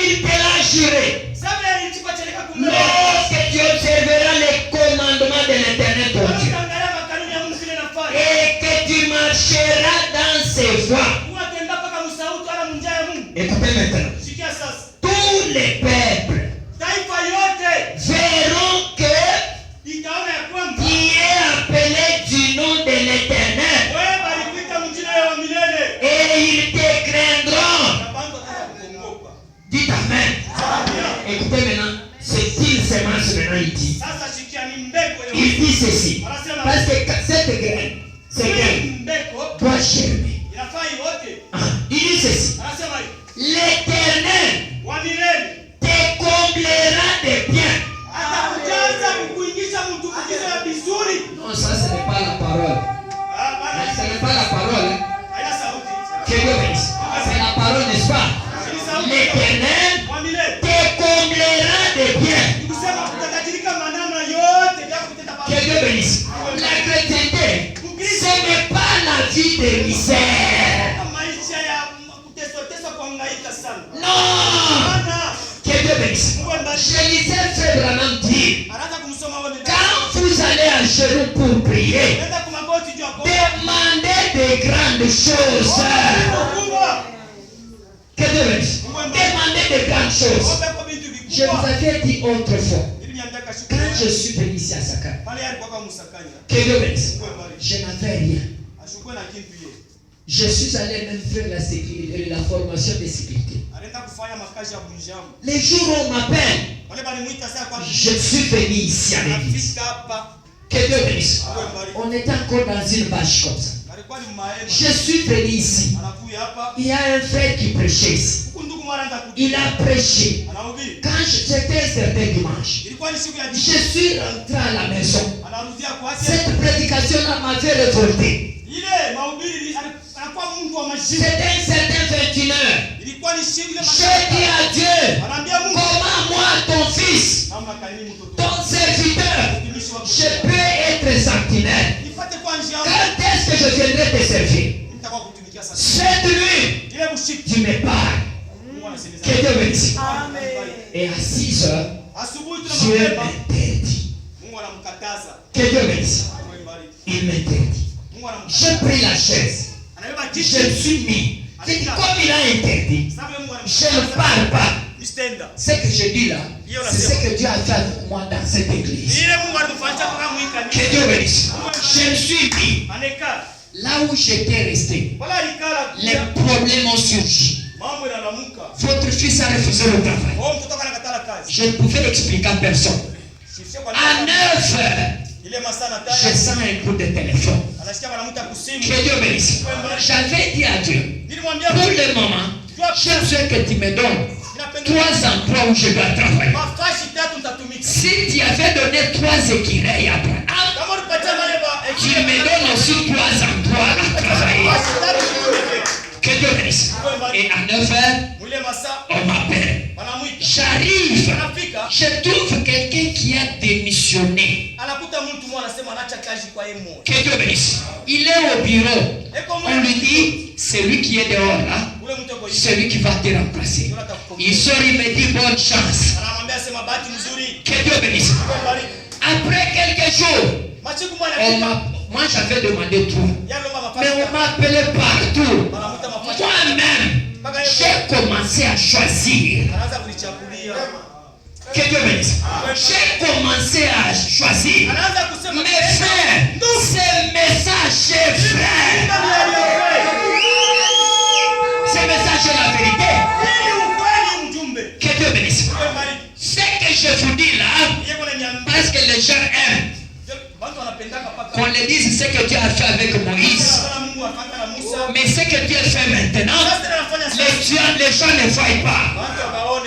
il te l'a juré. Lorsque tu observeras les commandements de l'Éternel ton Dieu et que tu marcheras dans ses voies. Écoutez maintenant. Tous les peuples verront que tu es appelé du nom de l'Éternel et ils te craindront. Dites Amen. Écoutez maintenant, c'est une semence maintenant il dit. Il dit ceci. Parce que cette graine doit germer. Il dit ceci. L'Éternel te comblera de bien. Non, ça ce n'est pas la parole. Ce n'est pas la parole. Que Dieu bénisse. C'est la parole, n'est-ce pas? L'Éternel te comblera de bien. Que Dieu bénisse. La chrétienté, ce n'est pas la vie de misère. Non. Que Dieu bénisse. Je lisais Frère Branham dire, quand vous allez à genoux pour prier, demandez de grandes choses. Que Dieu bénisse. Demandez de grandes choses. Je vous avais dit autrefois, quand je suis venu ici à Sakane, que Dieu bénisse, je n'avais rien. Je suis allé même faire la formation de sécurité. Les jours où on m'appelle, je suis venu ici à l'église. Que Dieu bénisse. On était encore dans une vache comme ça. Je suis venu ici. Il y a un frère qui prêchait ici. Il a prêché. Quand c'était un certain dimanche, je suis rentré à la maison. Cette prédication-là m'avait révolté. C'était un certain 21 heures. J'ai dit à Dieu, comment moi, ton fils, ton serviteur, je peux être sentinelle? Quand est-ce que je viendrai te servir? Cette nuit, tu me parles. Que Dieu bénisse. Et à 6 heures, Dieu m'interdit. Que Dieu bénisse. Il m'interdit. J'ai pris la chaise. Je me suis mis. J'ai dit, comme il a interdit, je ne parle pas. Ce que je dis là, c'est ce que Dieu a fait avec moi dans cette église. Que Dieu bénisse. Je me suis mis. Là où j'étais resté, les problèmes ont surgi. Votre fils a refusé le travail. Je ne pouvais l'expliquer à personne. À 9 heures, je sens un coup de téléphone. Que Dieu bénisse. J'avais dit à Dieu, pour le moment, je veux que tu me donnes 3 endroits où je dois travailler. Si tu avais donné 3 écureuils à Abraham, tu me donnes aussi 3 endroits à travailler. Que Dieu bénisse. Et à 9 heures, on m'appelle. J'arrive. Je trouve quelqu'un qui a démissionné. Que Dieu bénisse. Il est au bureau. On lui dit, c'est lui qui est dehors là. C'est lui qui va te remplacer. Il sort, il me dit bonne chance. Que Dieu bénisse. Après quelques jours, moi j'avais demandé tout. Mais on m'a appelé partout. Moi-même, j'ai commencé à choisir. Que Dieu bénisse. J'ai commencé à choisir. Mes frères, ces messages, frères. Ces messages est la vérité. Que Dieu bénisse. Ce que je vous dis là, parce que les gens aiment qu'on leur dise ce que Dieu a fait avec Moïse. Mais ce que Dieu fait maintenant, les gens ne voient pas.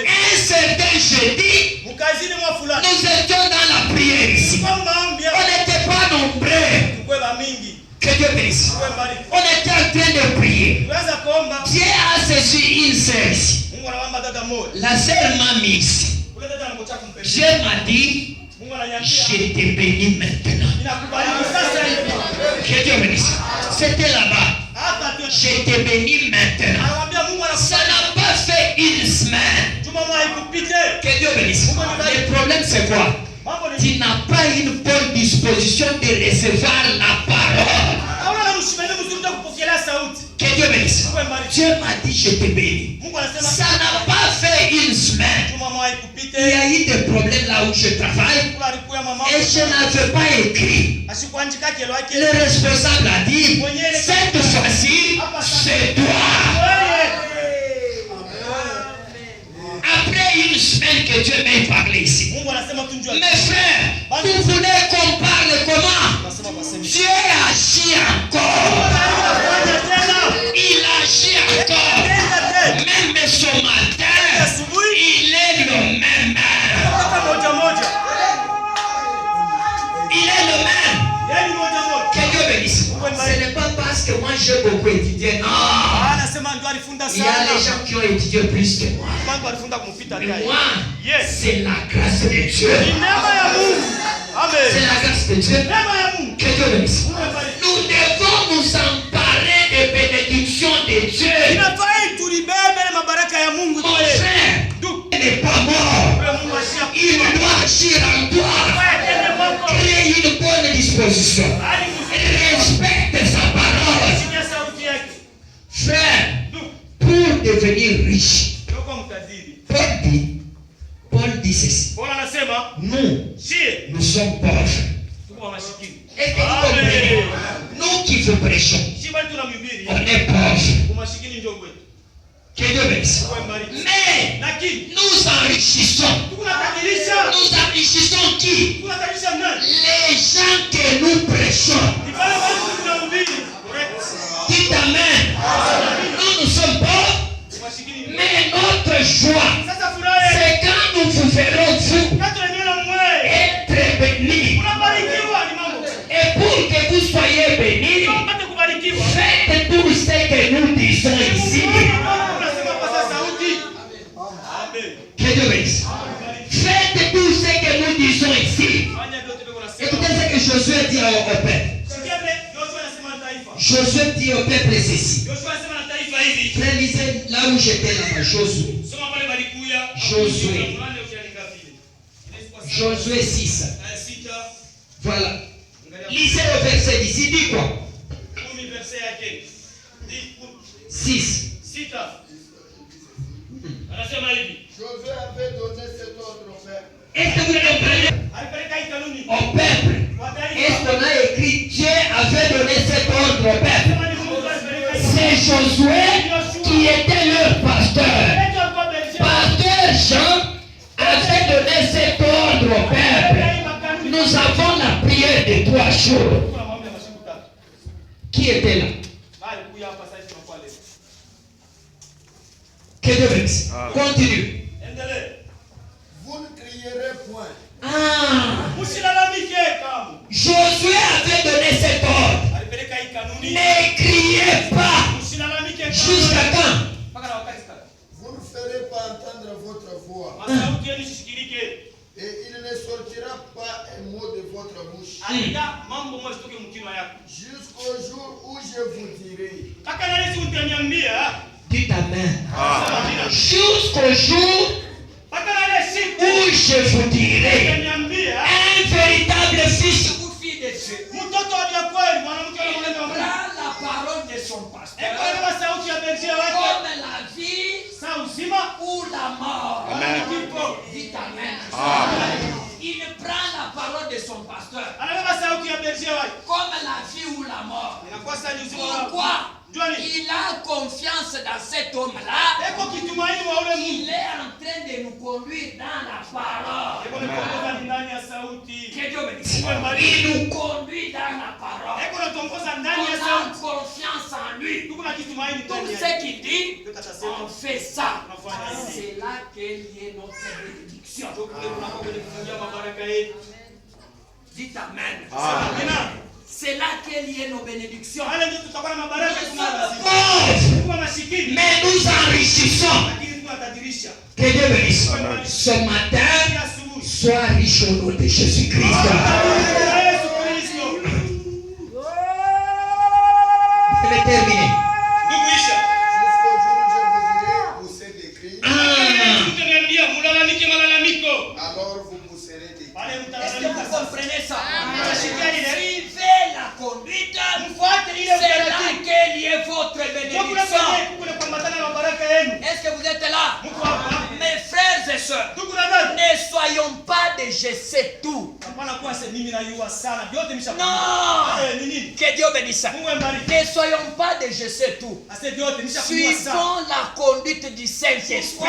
Un certain jeudi, nous étions dans la prière ici. On n'était pas nombreux. Que Dieu bénisse. On était en train de prier. Dieu a saisi une sœur ici. La sœur m'a mis ici. Dieu m'a dit, je te bénis maintenant. Que Dieu bénisse. C'était là-bas. Je te bénis maintenant. Ça n'a pas fait une semaine. Dieu bénisse. Le problème c'est quoi? Tu n'as pas une bonne disposition de recevoir la parole. Que Dieu bénisse. Dieu m'a dit je te bénis. Ça n'a pas fait une semaine. Il y a eu des problèmes là où je travaille et je n'avais pas écrit. Le responsable a dit cette fois-ci c'est toi. Après une semaine que Dieu m'ait parlé ici. Mes frères, vous voulez qu'on parle comment? Dieu agit encore. Il agit encore. Même ce matin, il est le même. Il est le même. Que Dieu bénisse. Ce n'est pas parce que moi j'ai beaucoup étudié. Non. Il y a des gens qui ont étudié plus que moi. Mais moi, c'est la grâce de Dieu. C'est la grâce de Dieu. Que Dieu bénisse. Nous devons nous emparer des bénédictions de Dieu. Mon frère, il n'est pas mort. Il doit agir en toi. Créer une bonne disposition. Respecte sa parole. Frère, pour devenir riche, Paul dit ceci. Nous sommes pauvres. Est-ce que vous comprenez? Nous qui vous prêchons, on est pauvres. Que Dieu bénisse. Mais nous enrichissons. Nous enrichissons qui? Les gens que nous prêchons. Dites amen. Nous sommes pauvres. Mais notre joie, c'est quand nous vous verrons vous être bénis. Et pour que vous soyez bénis, faites tout ce que nous disons ici. Que Dieu bénisse. Faites tout ce que nous disons ici. Écoutez ce que Josué dit au peuple. Josué dit au peuple ceci. Frère, lisez là où j'étais là-bas. Josué 6. Voilà. Lisez le verset d'ici. Dit quoi? 6. Josué avait donné cet ordre au peuple. Est-ce que vous comprenez? Au peuple. Est-ce qu'on a écrit Dieu avait donné cet ordre au peuple? C'est Josué qui était leur pasteur. Pasteur Jean avait donné cet ordre au peuple. Nous avons la prière de 3 jours. Qui était là? Que Dieu bénisse. Continue. Vous ne crierez point. Josué avait donné cet ordre. Ne criez pas. Jusqu'à quand? Vous ne ferez pas entendre votre voix. Et il ne sortira pas un mot de votre bouche. Jusqu'au jour où je vous dirai. Dites amen. Jusqu'au jour où je vous dirai, un véritable fils ou fille de Dieu, il prend la parole de son pasteur comme la vie ou la mort. Amen. Dites amen. Il prend la parole de son pasteur comme la vie ou la mort. Pourquoi? Il a confiance dans cet homme-là. Il est en train de nous conduire dans la parole. Il nous conduit dans la parole. On a confiance en lui. Tout ce qu'il dit, on fait ça. C'est là qu'est notre bénédiction. Dites amen. C'est là qu'est liée nos bénédictions. Mais nous enrichissons. Que Dieu bénisse. Ce matin, sois riche au nom de Jésus-Christ. Je vais terminer. Suivez la conduite. C'est là qu'il y a votre bénédiction. Est-ce que vous êtes là? Mes frères et sœurs, ne soyons pas des je sais tout. Non. Que Dieu bénisse. Ne soyons pas des je sais tout. Suivons la conduite du Saint-Esprit.